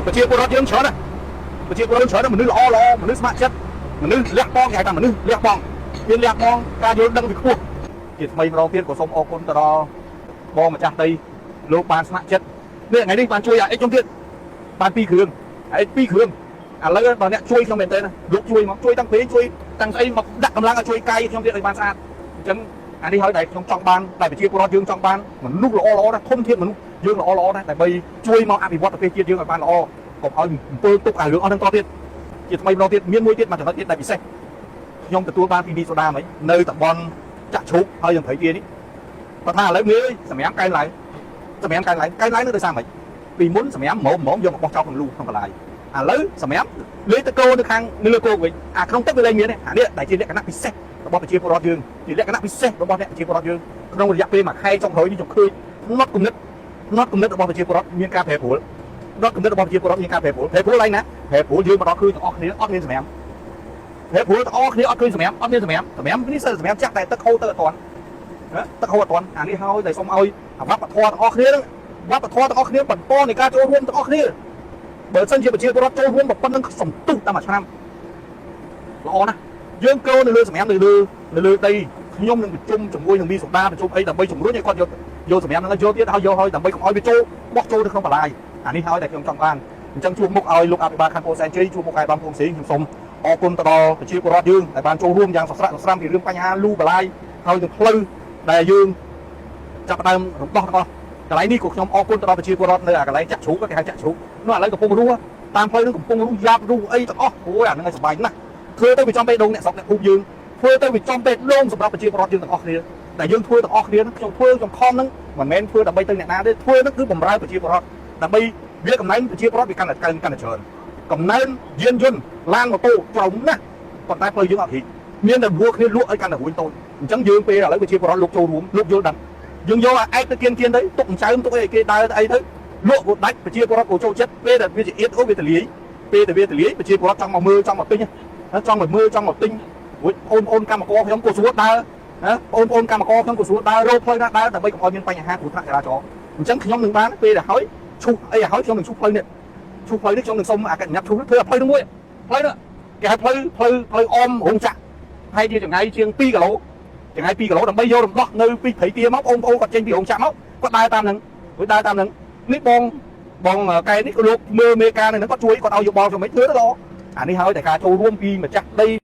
ប្រជាពលរដ្ឋយើងច្រើនណាស់ប្រជាពលរដ្ឋច្រើនណាស់មនុស្សល្អមនុស្សស្ម័គ្រចិត្តមនុស្សលះបង់គេហៅថាមនុស្សលះបង់មានលះបង់ការយល់ដឹងវាខ្ពស់ជាថ្មីម្ដងទៀតក៏សូមអរគុណទៅដល់បងម្ចាស់ដីលោកបានស្ម័គ្រចិត្តនេះថ្ងៃនេះបានជួយអាអិចខ្ញុំទៀតបាន2គ្រឿងអាអិច2គ្រឿងឥឡូវបើអ្នកជួយខ្ញុំមែនទេណាលោកជួយមកជួយតាំងពីជួយតាំងស្អីមកដាក់កម្លាំងឲ្យជួយកាយខ្ញុំទៀតឲ្យបានស្អាតអញ្ចឹងអានេះហើយដែលខ្ញុំចង់បានតែប្រជាពលរដ្ឋយើងចង់បានមនុស្សល្អណាស់ធំធានមនុស្សយើងល្អណាស់ដើម្បីជួយមកអភិវឌ្ឍប្រទេសជាតិយើងឲ្យបានល្អកុំឲ្យអំពើទុកឲ្យរឿងអស់ហ្នឹងតទៀតជាថ្មីម្ដងទៀតមានមួយទៀតមកចំណុចទៀតដែលពិសេសខ្ញុំទទួលបានពីឌីសូដាហ្មងនៅតំបន់ចាក់ឈូកហើយយើងព្រៃទានេះគាត់ថាឥឡូវងាយសម្រាប់កែឡើងនៅដោយសារម៉េចពីមុនសម្រាប់ហ្មងយកមកបោះចោលក្នុងលូក្នុងកន្លែងឥឡូវសម្រាប់លេខតកោនៅខាងនៅលើគោកវិញអាក្នុងទឹកវាលែងមានទេអានេះដែលជាលក្ខណៈពិសេសរបស់ប្រជាពលរដ្ឋយើងជាលក្ខណៈពិសេសរបស់អ្នកប្រជាពលរដ្ឋយើងក្នុងរយៈពេលមួយខែចុងក្រោយនេះខ្ញុំឃើញណត់គំនិតរបស់ប្រជាពលរដ្ឋមានការប្រែប្រួលណត់គំនិតរបស់ប្រជាពលរដ្ឋមានការប្រែប្រួលឡើងណាប្រែប្រួលយើងមកដល់ឃើញទាំងអស់គ្នាអត់មានសម្រាប់ប្រែប្រួលទាំងអស់គ្នាអត់ឃើញសម្រាប់អត់មានសម្រាប់នេះសិនសម្រាប់ចាក់តែទឹកហូរទៅអត់ទាន់ទឹកហូរអត់ទាន់អានេះហើយដែលសូមឲ្យវប្បធម៌ទាំងអស់គ្នាហ្នឹងវប្បធម៌ទាំងអស់គ្នាបន្តនៃការចូលរួមទាំងអស់គ្នាបើសិនជាប្រជាពលរដ្ឋចូលរួមប៉ុណ្ណឹងសំទុះតាមមួយឆ្នាំល្អណាស់យើងកោនៅលើសម្រាប់នៅលើដីខ្ញុំនឹងប្រជុំជាមួយនឹងមីសូដាប្រជុំអីដើម្បីជំរុញឲ្យគាត់យកសម្រាប់ហ្នឹងយកទៀតហើយដើម្បីកុំឲ្យវាចូលបោះចូលទៅក្នុងបលាយអានេះហើយតែខ្ញុំចង់បានអញ្ចឹងជួបមុខឲ្យលោកអភិបាលខណ្ឌពោធិ៍សែនជ័យជួបមុខឯកឧត្តមភូមិសេងខ្ញុំសូមអរគុណទៅដល់ប្រជាពលរដ្ឋយើងដែលបានចូលរួមយ៉ាងសស្រាក់សស្រាំពីរឿងបញ្ហាលូបលាយហើយនឹងផ្លូវដែលយើងចាប់ផ្ដើមរំដោះទាំងអស់កន្លែងនេះក៏ខ្ញុំអរគុណទៅដល់ប្រជាពលរដ្ឋនៅកន្លែងចាក់ជ្រូកគេហៅចាក់ជ្រូកនោះឥឡូវកំពុងរស់តាមផ្លូវនឹងកំពុងរស់យ៉ាប់រស់អីទាំងអស់អូយអាហ្នឹងឲ្យសុបាយណាស់ធ្វើទៅវាចំបេះដូងអ្នកស្រុកអ្នកភូមិយើងធ្វើទៅវាចំបេះដូងសម្រាប់ប្រជាពលរដ្ឋយើងទាំងអស់គ្នាដែលយើងធ្វើទាំងអស់គ្នាខ្ញុំធ្វើខ្ញុំខំហ្នឹងមិនមែនធ្វើដើម្បីទៅអ្នកណាទេធ្វើហ្នឹងគឺបម្រើប្រជាពលរដ្ឋដើម្បីវាកំណែប្រជាពលរដ្ឋវាកាន់តែច្រើនកំណែយានយន្តឡានម៉ូតូច្រើនណាស់ប៉ុន្តែផ្លូវយើងអត់រីកមានតែរួចគ្នាលក់ឲ្យកាន់តែរួញតូចអញ្ចឹងយើងពេលឥឡូវប្រជាពលរដ្ឋលោកចូលរួមលោកយល់ដឹងយើងយកអាឯកទៅគៀនទៅទុកអញ្ចើមទុកអីគេដើរទៅអីទៅលក់ក៏ដាច់ប្រជាពលរដ្ឋក៏ចូលចិត្តពេលដែលវាជាអៀតអូវាទលាយពេលដែលវាទលាយប្រជាពលរដ្ឋចង់មកមើលចង់មកទិញចង់មកមើលចង់មកទិញរួចអូនកម្មករខ្ញុំក៏ស្រួលដើរអូនកម្មករខ្ញុំក៏ស្រួលដើររកផ្លូវណាដើរដើម្បីកុំឲ្យមានបញ្ហាគ្រោះថ្នាក់ចរាចរណ៍អញ្ចឹងខ្ញុំនឹងបានពេលដែលហើយឈូសអីឲ្យខ្ញុំនឹងឈូសផ្លូវនេះខ្ញុំនឹងសុំអគ្គនាយកឈូសធ្វើឲ្យផ្លូវនោះមួយផ្លូវនោះគេហៅផ្លូវអមរោងចក្រហើយជាចម្ងាយជាង2គីឡូចម្ងាយ2គីឡូដើម្បីយករំដោះនៅពីព្រៃទាមកបងប្អូនគាត់ចេញពីរោងចក្រមកគាត់ដើរតាមហ្នឹងនេះបងកែនេះក៏លោកមើលមេការហ្នឹងគាត់ជួយគាត់ឲ្យយោបល់ខ្ញុំមិនធ្វើទៅល្អអានេះហើយតែការចូលរួមពីម្ចាស់ដី